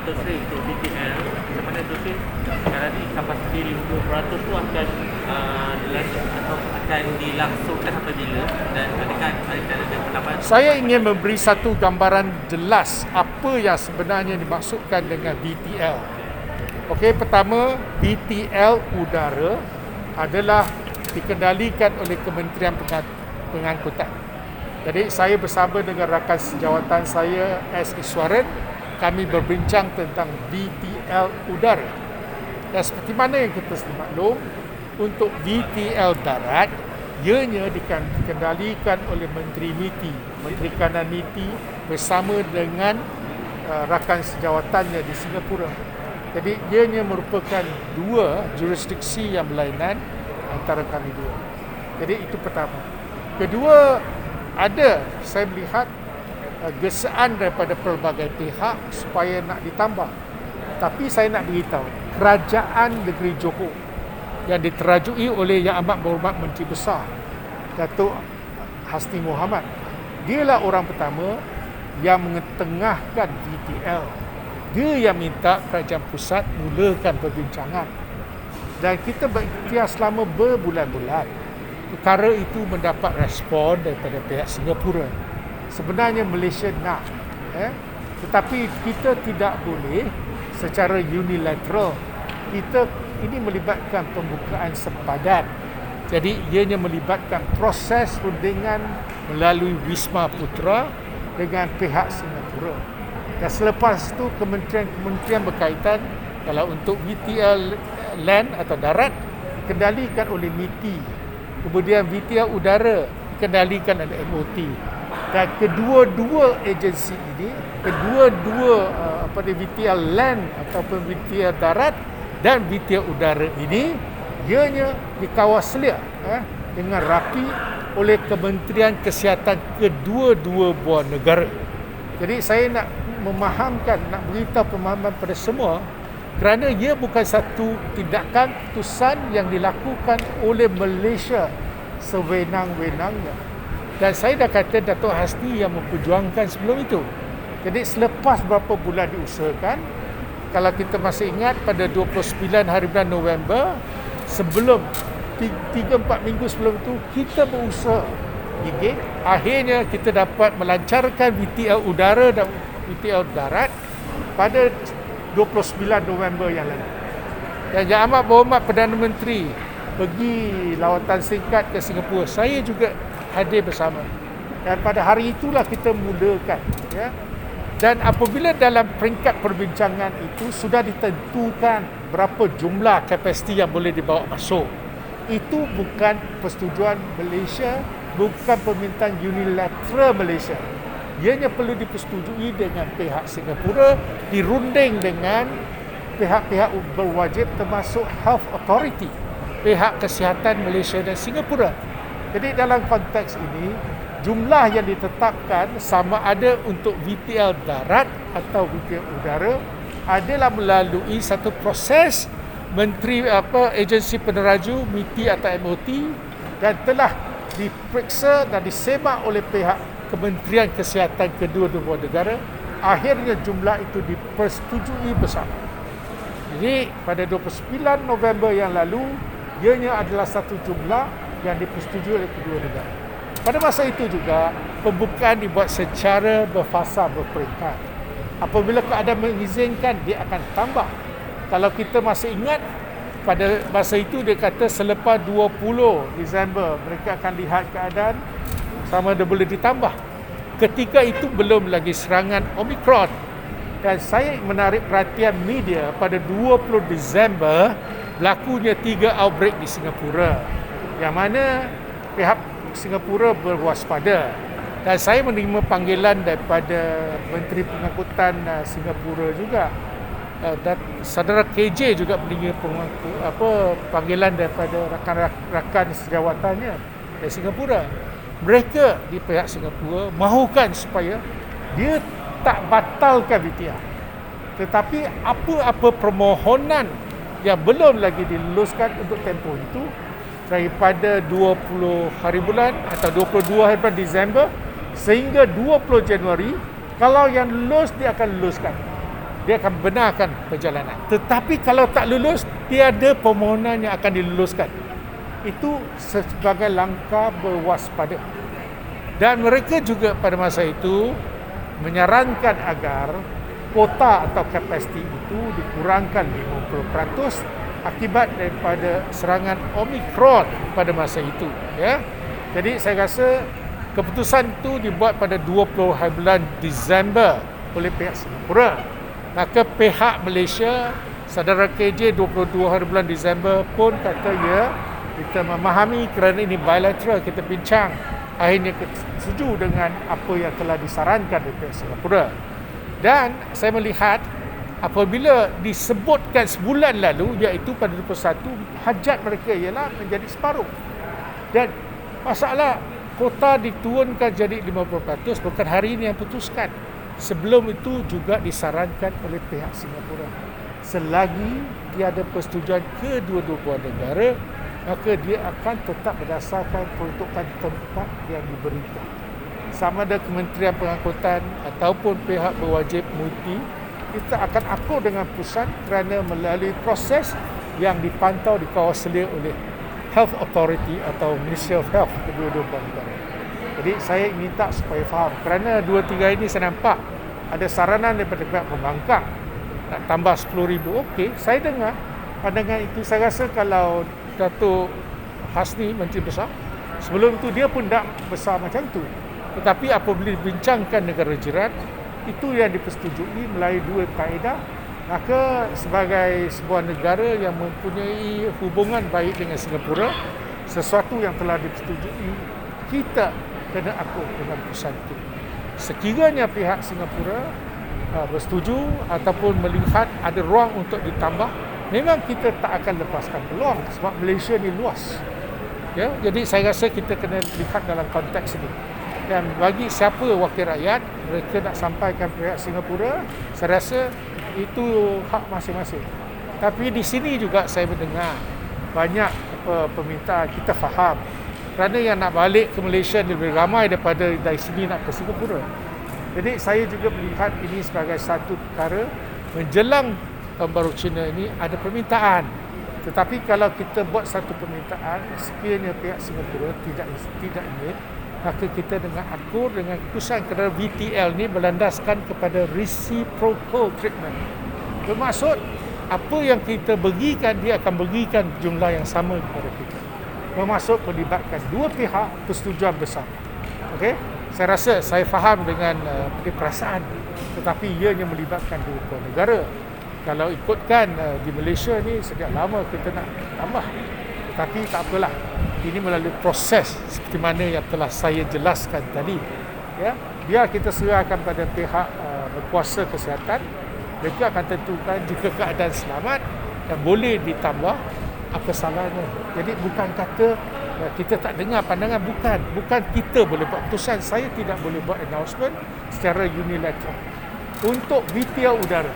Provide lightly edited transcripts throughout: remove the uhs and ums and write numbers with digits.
tu sih untuk BTL macam mana tu sih sekarang ni kapasiti 50% tu akan atau akan dilangsungkan sampai bila dan adakah ada pendapat? Saya ingin memberi satu gambaran jelas apa yang sebenarnya dimaksudkan dengan BTL. Okey, pertama, BTL udara adalah dikendalikan oleh Kementerian Pengangkutan. Jadi saya bersama dengan rakan sejawatan saya S. Iswaran, kami berbincang tentang BTL udara. Dan seperti mana yang kita maklum, untuk BTL darat, ianya dikendalikan oleh Menteri MITI, Menteri Kanan MITI bersama dengan rakan sejawatannya di Singapura. Jadi ianya merupakan dua jurisdiksi yang berlainan antara kami dua. Jadi itu pertama. Kedua, saya melihat gesaan daripada pelbagai pihak supaya nak ditambah. Tapi saya nak beritahu, Kerajaan Negeri Johor yang diterajui oleh Yang Amat Berhormat Menteri Besar Datuk Hasni Mohamad, dialah orang pertama yang mengetengahkan BTL. Dia yang minta Kerajaan Pusat mulakan perbincangan. Dan kita berikhtiar selama berbulan-bulan. Perkara itu mendapat respon daripada pihak Singapura. Sebenarnya Malaysia nak, tetapi kita tidak boleh secara unilateral. Ini melibatkan pembukaan sempadan. Jadi ianya melibatkan proses rundingan melalui Wisma Putra dengan pihak Singapura. Dan selepas itu kementerian berkaitan, kalau untuk VTL land atau darat dikendalikan oleh MITI. Kemudian VTL udara dikendalikan oleh MOT. Dan kedua-dua agensi ini, VTL land ataupun VTL darat dan VTL udara ini, ianya dikawal selia dengan rapi oleh Kementerian Kesihatan kedua-dua buah negara. Jadi saya nak memahamkan, nak beritahu pemahaman pada semua, kerana ia bukan satu tindakan keputusan yang dilakukan oleh Malaysia sewenang-wenangnya. Dan saya dah kata Datuk Hasni yang memperjuangkan sebelum itu. Jadi selepas berapa bulan diusahakan, kalau kita masih ingat pada 29 hari bulan November, sebelum 3-4 minggu sebelum itu, kita berusaha gigit. Akhirnya kita dapat melancarkan VTL udara dan VTL darat pada 29 November yang lalu. Dan Yang Amat Berhormat Perdana Menteri pergi lawatan singkat ke Singapura. Saya juga hadir bersama. Dan pada hari itulah kita mulakan. Dan apabila dalam peringkat perbincangan itu sudah ditentukan berapa jumlah kapasiti yang boleh dibawa masuk. Itu bukan persetujuan Malaysia, bukan permintaan unilateral Malaysia. Ianya perlu dipersetujui dengan pihak Singapura, dirunding dengan pihak-pihak berwajib termasuk Health Authority, pihak kesihatan Malaysia dan Singapura. Jadi dalam konteks ini, jumlah yang ditetapkan sama ada untuk VTL darat atau VTL udara adalah melalui satu proses Menteri agensi peneraju MITI atau MOT dan telah diperiksa dan disemak oleh pihak Kementerian Kesihatan kedua-dua negara. Akhirnya jumlah itu dipersetujui bersama. Jadi pada 29 November yang lalu, ianya adalah satu jumlah yang dipersetujui oleh kedua negara. Pada masa itu juga, pembukaan dibuat secara berfasa berperingkat. Apabila keadaan mengizinkan, dia akan tambah. Kalau kita masih ingat, pada masa itu dia kata selepas 20 Disember, mereka akan lihat keadaan sama ada boleh ditambah. Ketika itu belum lagi serangan Omicron. Dan saya menarik perhatian media pada 20 Disember berlakunya 3 outbreak di Singapura. Yang mana pihak Singapura berwaspada. Dan saya menerima panggilan daripada Menteri Pengangkutan Singapura juga. Dan saudara KJ juga menerima panggilan daripada rakan-rakan sejawatannya dari Singapura. Mereka di pihak Singapura mahukan supaya dia tak batalkan VTL. Tetapi apa-apa permohonan yang belum lagi diluluskan untuk tempoh itu daripada 20 hari bulan atau 22 hari bulan Disember sehingga 20 Januari, kalau yang lulus dia akan luluskan. dia akan benarkan perjalanan. Tetapi kalau tak lulus, tiada permohonan yang akan diluluskan. Itu sebagai langkah berwaspada. Dan mereka juga pada masa itu menyarankan agar kuota atau kapasiti itu dikurangkan 50% akibat daripada serangan Omicron pada masa itu, ya. Jadi saya rasa keputusan itu dibuat pada 20 hari bulan Disember oleh pihak Singapura. Maka pihak Malaysia, saudara KJ 22 hari bulan Disember pun kata ya, kita memahami kerana ini bilateral, kita bincang. Akhirnya setuju dengan apa yang telah disarankan oleh pihak Singapura. Dan saya melihat apabila disebutkan sebulan lalu, iaitu pada 21, hajat mereka ialah menjadi separuh. Dan masalah kuota diturunkan jadi 50% bukan hari ini yang putuskan. Sebelum itu juga disarankan oleh pihak Singapura. Selagi tiada persetujuan kedua-dua negara, maka dia akan tetap berdasarkan peruntukan tempat yang diberikan. Sama ada Kementerian Pengangkutan ataupun pihak berwajib muti, kita akan akur dengan pusat kerana melalui proses yang dipantau dikawal selia oleh Health Authority atau Ministry of Health kedua-dua negara. Jadi saya minta supaya faham, kerana 2-3 ini saya nampak ada saranan daripada pihak pembangkang nak tambah 10,000. Okey, saya dengar pandangan itu. Saya rasa kalau Datuk Hasni, Menteri Besar, sebelum itu dia pun tak besar macam tu. Tetapi apabila dibincangkan negara jiran, itu yang dipersetujui melalui dua kaedah. Maka sebagai sebuah negara yang mempunyai hubungan baik dengan Singapura, sesuatu yang telah dipersetujui, kita kena akur dengan pusat itu. Sekiranya pihak Singapura bersetuju ataupun melihat ada ruang untuk ditambah, memang kita tak akan lepaskan peluang sebab Malaysia ni luas. Ya, jadi saya rasa kita kena lihat dalam konteks ini. Dan bagi siapa wakil rakyat, mereka nak sampaikan pihak Singapura, saya rasa itu hak masing-masing. Tapi di sini juga saya mendengar banyak permintaan, kita faham. Kerana yang nak balik ke Malaysia lebih ramai daripada dari sini nak ke Singapura. Jadi saya juga melihat ini sebagai satu perkara menjelang tahun baru Cina ini ada permintaan. Tetapi kalau kita buat satu permintaan, sekiranya pihak Singapura tidak ingin, maka kita dengan akur dengan keputusan kerana VTL ni berlandaskan kepada reciprocal treatment. Bermaksud apa yang kita bagikan, dia akan bagikan jumlah yang sama kepada kita. Bermaksud melibatkan dua pihak persetujuan bersama. Okey? Saya rasa saya faham dengan perasaan, tetapi ianya melibatkan dua negara. Kalau ikutkan di Malaysia ni sejak lama kita nak tambah. Tetapi tak apalah. Ini melalui proses seperti mana yang telah saya jelaskan tadi. Ya, biar kita serahkan pada pihak berkuasa kesihatan. Mereka akan tentukan jika keadaan selamat dan boleh ditambah, apa salahnya. Jadi bukan kata kita tak dengar pandangan, bukan kita boleh buat keputusan. Saya tidak boleh buat announcement secara unilateral. Untuk VTL udara,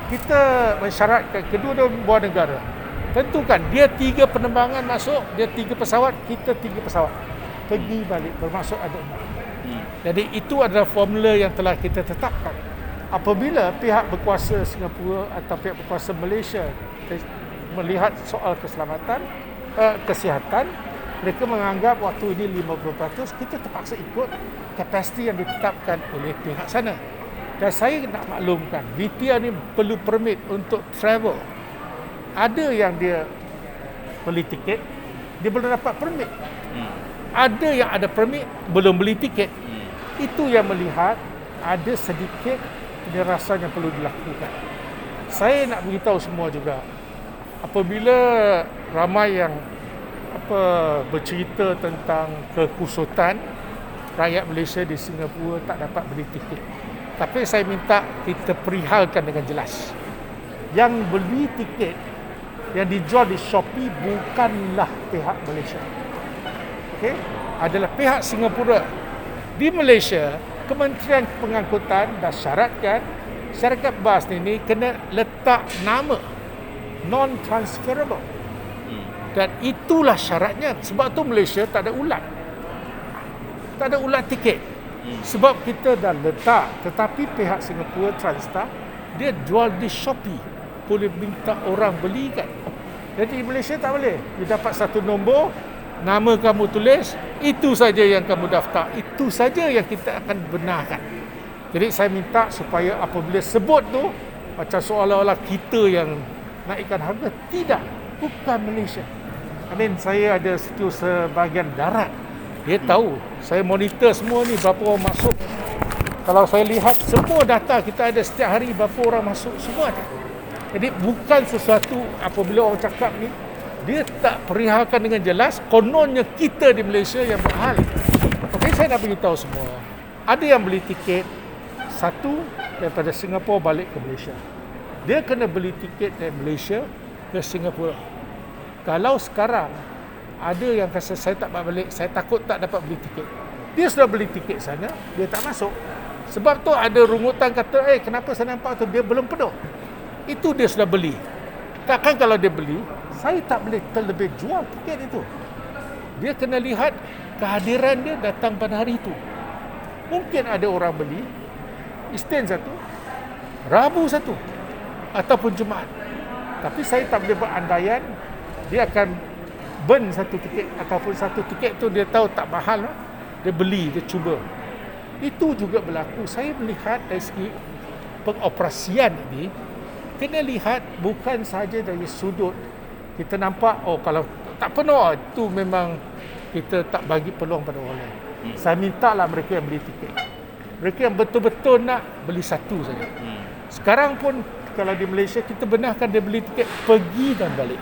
kita mensyaratkan kedua-dua buah negara tentukan dia 3 penerbangan masuk, dia 3 pesawat, kita 3 pesawat pergi balik, bermaksud ada 6. Jadi itu adalah formula yang telah kita tetapkan. Apabila pihak berkuasa Singapura atau pihak berkuasa Malaysia melihat soal keselamatan, kesihatan, mereka menganggap waktu ini 50%, kita terpaksa ikut kapasiti yang ditetapkan oleh pihak sana. Dan saya nak maklumkan, VTL ni perlu permit untuk travel. Ada yang dia beli tiket, dia belum dapat permit. Ada yang ada permit, belum beli tiket. Itu yang melihat ada sedikit penjelasan yang perlu dilakukan. Saya nak beritahu semua juga, apabila ramai yang bercerita tentang kekusutan rakyat Malaysia di Singapura tak dapat beli tiket. Tapi saya minta kita perihalkan dengan jelas. Yang beli tiket yang dijual di Shopee bukanlah pihak Malaysia. Okey? Adalah pihak Singapura. Di Malaysia, Kementerian Pengangkutan dah syaratkan syarikat bas ini kena letak nama non-transferable. Dan itulah syaratnya. Sebab tu Malaysia tak ada ulat. Tak ada ulat tiket. Sebab kita dah letak, tetapi pihak Singapura Transstar dia jual di Shopee, boleh minta orang belikan. Jadi di Malaysia tak boleh. Dia dapat satu nombor, nama kamu tulis, itu saja yang kamu daftar, itu saja yang kita akan benarkan. Jadi saya minta supaya apabila sebut tu macam seolah-olah kita yang naikkan harga. Tidak, bukan Malaysia. Saya ada sebahagian darat. Dia tahu, saya monitor semua ni berapa orang masuk. Kalau saya lihat semua data kita ada setiap hari berapa orang masuk, semua ada. Jadi bukan sesuatu apabila orang cakap ni, dia tak perihalkan dengan jelas, kononnya kita di Malaysia yang berhal. Okey, saya nak beritahu semua. Ada yang beli tiket satu daripada Singapura balik ke Malaysia. Dia kena beli tiket dari Malaysia ke Singapura. Kalau sekarang ada yang kata saya tak balik, saya takut tak dapat beli tiket. Dia sudah beli tiket sana, dia tak masuk. Sebab tu ada rungutan kata, kenapa saya nampak tu dia belum penuh. Itu dia sudah beli. Takkan kalau dia beli, saya tak boleh terlebih jual tiket itu. Dia kena lihat kehadiran dia datang pada hari itu. Mungkin ada orang beli Isnin satu, Rabu satu, ataupun Jumaat. Tapi saya tak boleh berandaian dia akan burn satu tiket, ataupun satu tiket tu dia tahu tak mahal, dia beli, dia cuba. Itu juga berlaku. Saya melihat dari segi pengoperasian ini, kena lihat bukan saja dari sudut kita nampak kalau tak penuh itu memang kita tak bagi peluang pada orang lain. Saya mintalah mereka yang beli tiket, mereka yang betul-betul nak beli satu saja. Sekarang pun kalau di Malaysia kita benarkan dia beli tiket pergi dan balik.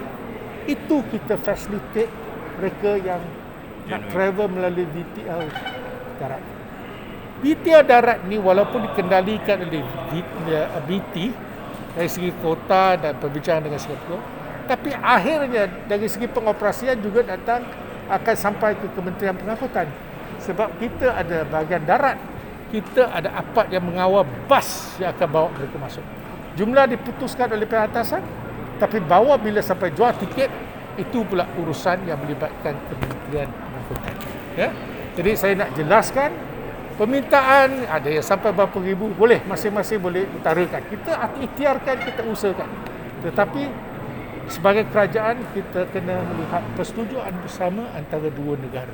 Itu kita facilitate mereka yang nak travel melalui VTL darat. VTL darat ni walaupun dikendalikan oleh BT dari segi kota dan perbincangan dengan Singapura, tapi akhirnya dari segi pengoperasian juga datang akan sampai ke Kementerian Pengangkutan. Sebab kita ada bahagian darat, kita ada apart yang mengawal bas yang akan bawa mereka masuk. Jumlah diputuskan oleh pihak atasan, tapi bawa bila sampai jual tiket, itu pula urusan yang melibatkan Kementerian Pengangkutan. Ya? Jadi saya nak jelaskan, permintaan ada yang sampai berapa ribu, boleh, masing-masing boleh utarakan. Kita ikhtiarkan, kita usahakan. Tetapi sebagai kerajaan kita kena melihat persetujuan bersama antara dua negara.